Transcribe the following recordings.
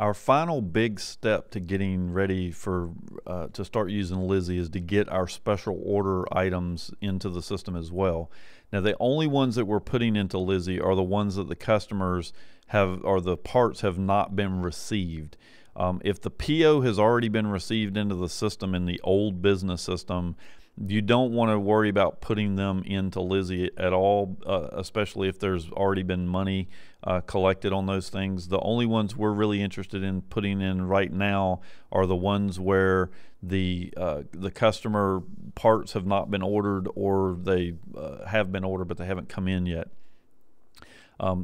Our final big step to getting ready for to start using Lizzy is to get our special order items into the system as well. Now, the only ones that we're putting into Lizzy are the ones that the customers have, or the parts have not been received. If the PO has already been received into the system in the old business system, you don't want to worry about putting them into Lizzy at all, especially if there's already been money collected on those things. The only ones we're really interested in putting in right now are the ones where the customer parts have not been ordered, or they have been ordered but they haven't come in yet.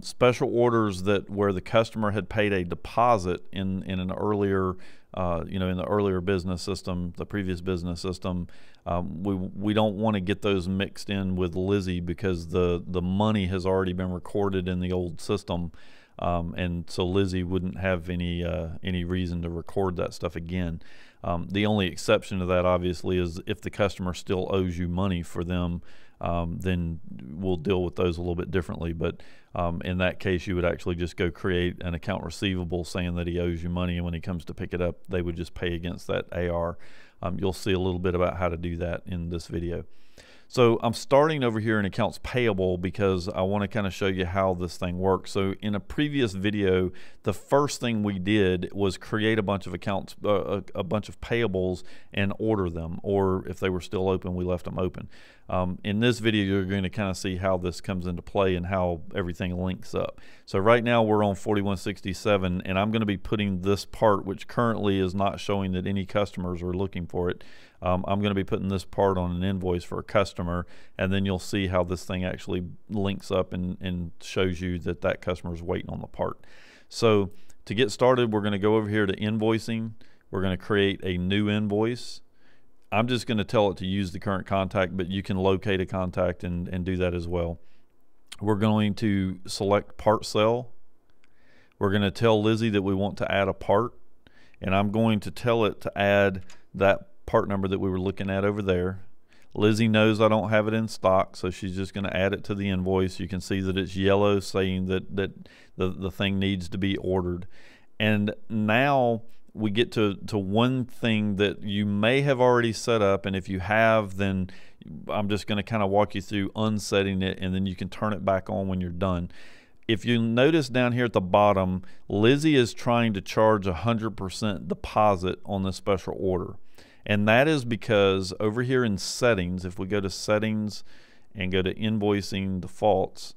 Special orders that where the customer had paid a deposit in an earlier in the earlier business system, the previous business system, we don't want to get those mixed in with Lizzy, because the money has already been recorded in the old system, and so Lizzy wouldn't have any reason to record that stuff again. The only exception to that, obviously, is if the customer still owes you money for them, then we'll deal with those a little bit differently. But in that case, you would actually just go create an account receivable saying that he owes you money, and when he comes to pick it up, they would just pay against that AR. You'll see a little bit about how to do that in this video. So I'm starting over here in accounts payable because I want to kind of show you how this thing works. So in a previous video, the first thing we did was create a bunch of accounts, a bunch of payables, and order them, or if they were still open, we left them open. In this video, you're going to kind of see how this comes into play and how everything links up. So right now we're on 4167, and I'm going to be putting this part, which currently is not showing that any customers are looking for it. I'm going to be putting this part on an invoice for a customer, and then you'll see how this thing actually links up and shows you that that customer is waiting on the part. So to get started, we're going to go over here to invoicing. We're going to create a new invoice. I'm just going to tell it to use the current contact, but you can locate a contact and do that as well. We're going to select part cell. We're going to tell Lizzy that we want to add a part, and I'm going to tell it to add that part number that we were looking at over there. Lizzy knows I don't have it in stock, so she's just going to add it to the invoice. You can see that it's yellow, saying that the thing needs to be ordered. And now we get to one thing that you may have already set up, and if you have, then I'm just going to kind of walk you through unsetting it, and then you can turn it back on when you're done. If you notice down here at the bottom, Lizzy is trying to charge 100% deposit on this special order. And that is because over here in settings, if we go to settings and go to invoicing defaults,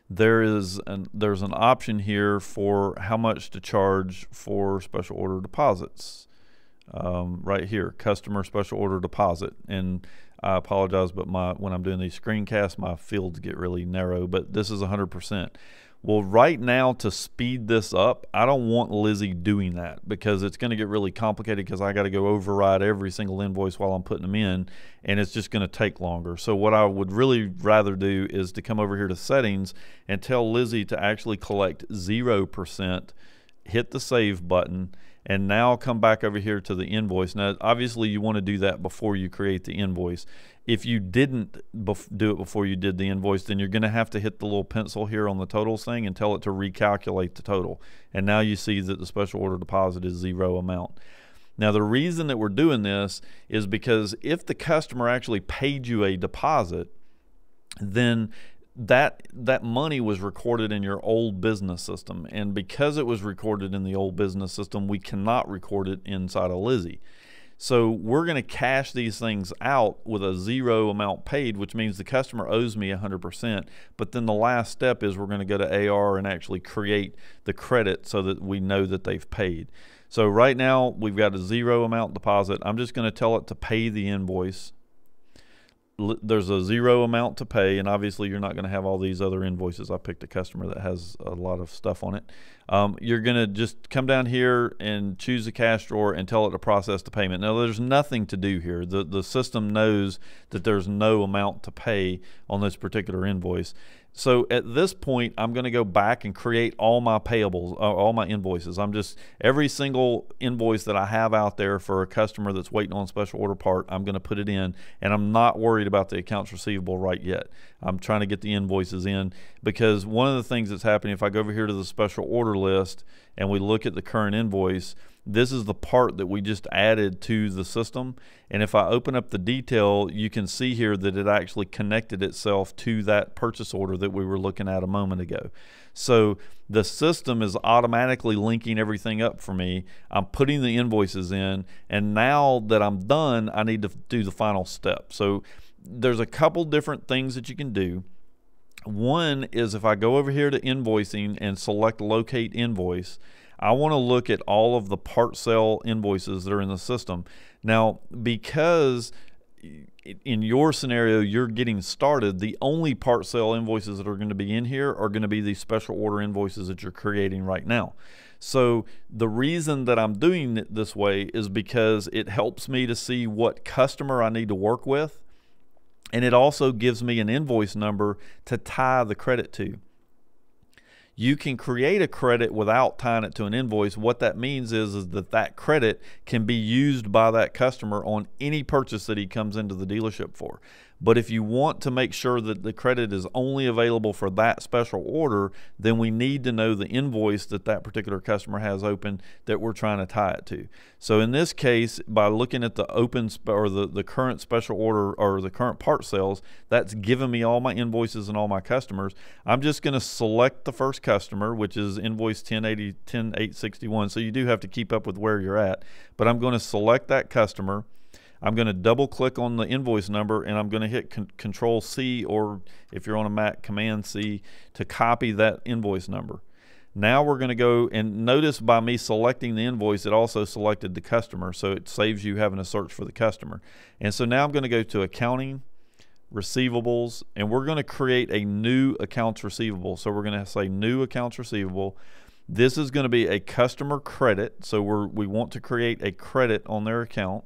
there's an option here for how much to charge for special order deposits. Right here, customer special order deposit. And I apologize, but when I'm doing these screencasts, my fields get really narrow, but this is 100%. Well, right now, to speed this up, I don't want Lizzy doing that, because it's going to get really complicated, because I got to go override every single invoice while I'm putting them in, and it's just going to take longer. So what I would really rather do is to come over here to settings and tell Lizzy to actually collect 0%, hit the save button, and now come back over here to the invoice. Now, obviously, you want to do that before you create the invoice. If you didn't do it before you did the invoice, then you're going to have to hit the little pencil here on the totals thing and tell it to recalculate the total. And now you see that the special order deposit is 0 amount. Now, the reason that we're doing this is because if the customer actually paid you a deposit, then that money was recorded in your old business system, and because it was recorded in the old business system, we cannot record it inside of Lizzy. So we're going to cash these things out with a 0 amount paid, which means the customer owes me 100%. But then the last step is we're going to go to AR and actually create the credit so that we know that they've paid. So right now we've got a 0 amount deposit. I'm just going to tell it to pay the invoice. There's a 0 amount to pay, and obviously you're not going to have all these other invoices. I picked a customer that has a lot of stuff on it. You're going to just come down here and choose the cash drawer and tell it to process the payment. Now, there's nothing to do here. The system knows that there's no amount to pay on this particular invoice. So at this point, I'm going to go back and create all my payables, all my invoices. Every single invoice that I have out there for a customer that's waiting on a special order part, I'm going to put it in, and I'm not worried about the accounts receivable right yet. I'm trying to get the invoices in, because one of the things that's happening, if I go over here to the special order list and we look at the current invoice, this is the part that we just added to the system. And if I open up the detail, you can see here that it actually connected itself to that purchase order that we were looking at a moment ago. So the system is automatically linking everything up for me. I'm putting the invoices in, and now that I'm done, I need to do the final step. So there's a couple different things that you can do. One is if I go over here to invoicing and select locate invoice, I want to look at all of the part sale invoices that are in the system. Now, because in your scenario, you're getting started, the only part sale invoices that are going to be in here are going to be these special order invoices that you're creating right now. So the reason that I'm doing it this way is because it helps me to see what customer I need to work with, and it also gives me an invoice number to tie the credit to. You can create a credit without tying it to an invoice. What that means is that that credit can be used by that customer on any purchase that he comes into the dealership for. But if you want to make sure that the credit is only available for that special order, then we need to know the invoice that that particular customer has open that we're trying to tie it to. So in this case, by looking at the open or the current special order or the current part sales, that's giving me all my invoices and all my customers. I'm just going to select the first customer, which is invoice 10861. So you do have to keep up with where you're at, but I'm going to select that customer. I'm going to double click on the invoice number, and I'm going to hit Control C, or if you're on a Mac, Command C, to copy that invoice number. Now we're going to go, and notice by me selecting the invoice, it also selected the customer, so it saves you having to search for the customer. And so now I'm going to go to Accounting, Receivables, and we're going to create a new accounts receivable. So we're going to say New Accounts Receivable. This is going to be a customer credit, so we want to create a credit on their account.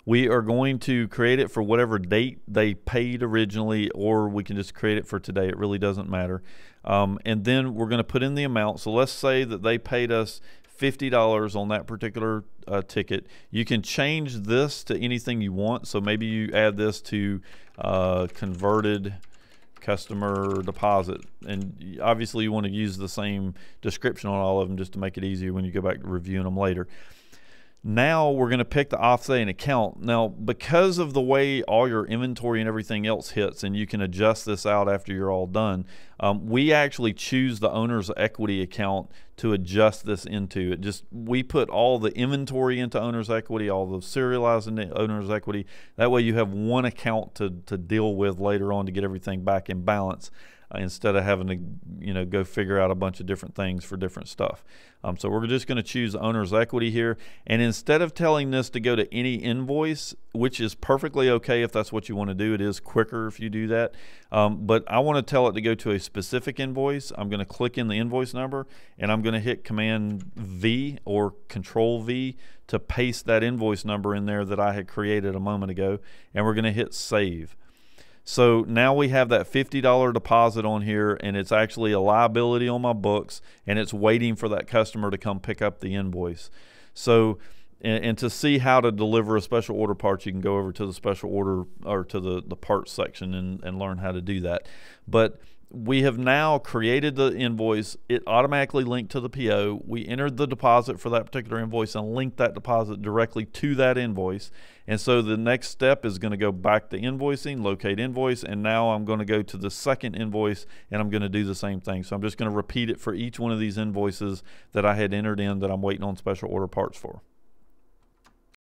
We are going to create it for whatever date they paid originally, or we can just create it for today. It really doesn't matter. And then we're going to put in the amount. So let's say that they paid us $50 on that particular ticket. You can change this to anything you want. So maybe you add this to converted customer deposit, and obviously you want to use the same description on all of them just to make it easier when you go back to reviewing them later. Now we're going to pick the offsetting account. Now, because of the way all your inventory and everything else hits, and you can adjust this out after you're all done, we actually choose the owner's equity account to adjust this into. We put all the inventory into owner's equity, all the serialized into owner's equity. That way you have one account to deal with later on to get everything back in balance, instead of having to go figure out a bunch of different things for different stuff. So we're just going to choose owner's equity here, and instead of telling this to go to any invoice, which is perfectly okay if that's what you want to do, it is quicker if you do that, but I want to tell it to go to a specific invoice. I'm going to click in the invoice number, and I'm going to hit Command V or Control V to paste that invoice number in there that I had created a moment ago, and we're going to hit Save. So now we have that $50 deposit on here, and it's actually a liability on my books, and it's waiting for that customer to come pick up the invoice. So, and to see how to deliver a special order part, you can go over to the special order or to the parts section and learn how to do that. But we have now created the invoice. It automatically linked to the PO. We entered the deposit for that particular invoice and linked that deposit directly to that invoice. And so the next step is going to go back to invoicing, locate invoice, and now I'm going to go to the second invoice and I'm going to do the same thing. So I'm just going to repeat it for each one of these invoices that I had entered in that I'm waiting on special order parts for.